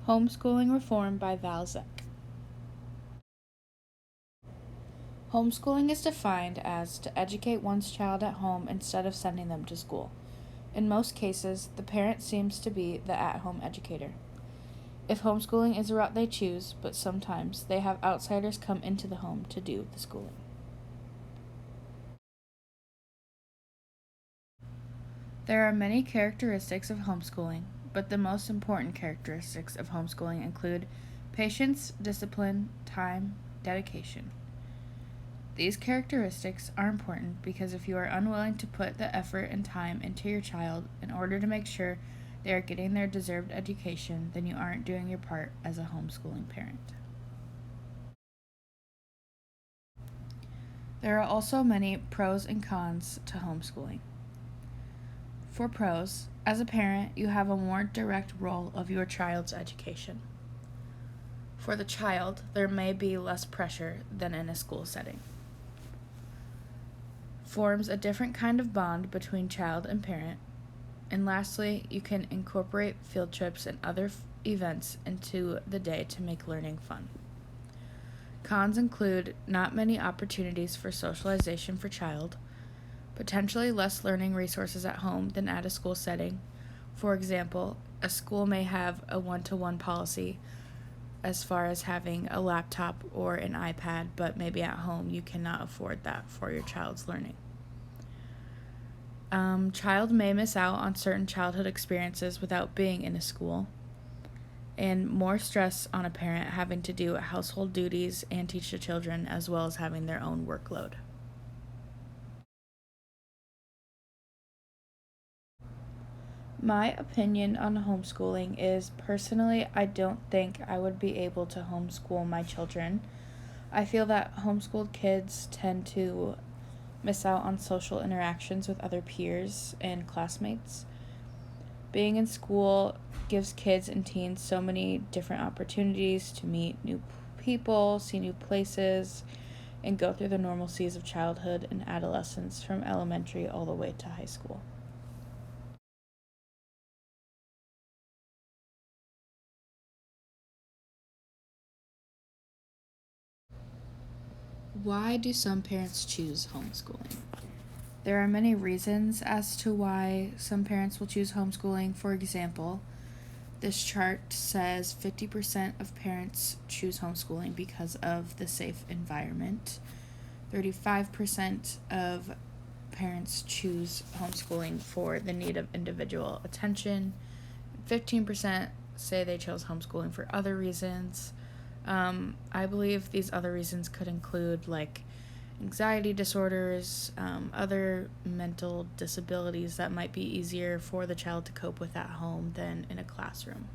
Homeschooling Reform by Val Zeck. Homeschooling is defined as to educate one's child at home instead of sending them to school. In most cases, the parent seems to be the at-home educator. If homeschooling is a route they choose, but sometimes they have outsiders come into the home to do the schooling. There are many characteristics of homeschooling, but the most important characteristics of homeschooling include patience, discipline, time, dedication. These characteristics are important because if you are unwilling to put the effort and time into your child in order to make sure they are getting their deserved education, then you aren't doing your part as a homeschooling parent. There are also many pros and cons to homeschooling. For pros, as a parent, you have a more direct role of your child's education. For the child, there may be less pressure than in a school setting. Forms a different kind of bond between child and parent. And lastly, you can incorporate field trips and other events into the day to make learning fun. Cons include not many opportunities for socialization for child, potentially less learning resources at home than at a school setting. For example, a school may have a one-to-one policy as far as having a laptop or an iPad, but maybe at home you cannot afford that for your child's learning. Child may miss out on certain childhood experiences without being in a school, and more stress on a parent having to do household duties and teach the children as well as having their own workload. My opinion on homeschooling is personally, I don't think I would be able to homeschool my children. I feel that homeschooled kids tend to miss out on social interactions with other peers and classmates. Being in school gives kids and teens so many different opportunities to meet new people, see new places, and go through the normalcies of childhood and adolescence from elementary all the way to high school. Why do some parents choose homeschooling? There are many reasons as to why some parents will choose homeschooling. For example, this chart says 50% of parents choose homeschooling because of the safe environment. 35% of parents choose homeschooling for the need of individual attention. 15% say they chose homeschooling for other reasons. I believe these other reasons could include like anxiety disorders, other mental disabilities that might be easier for the child to cope with at home than in a classroom.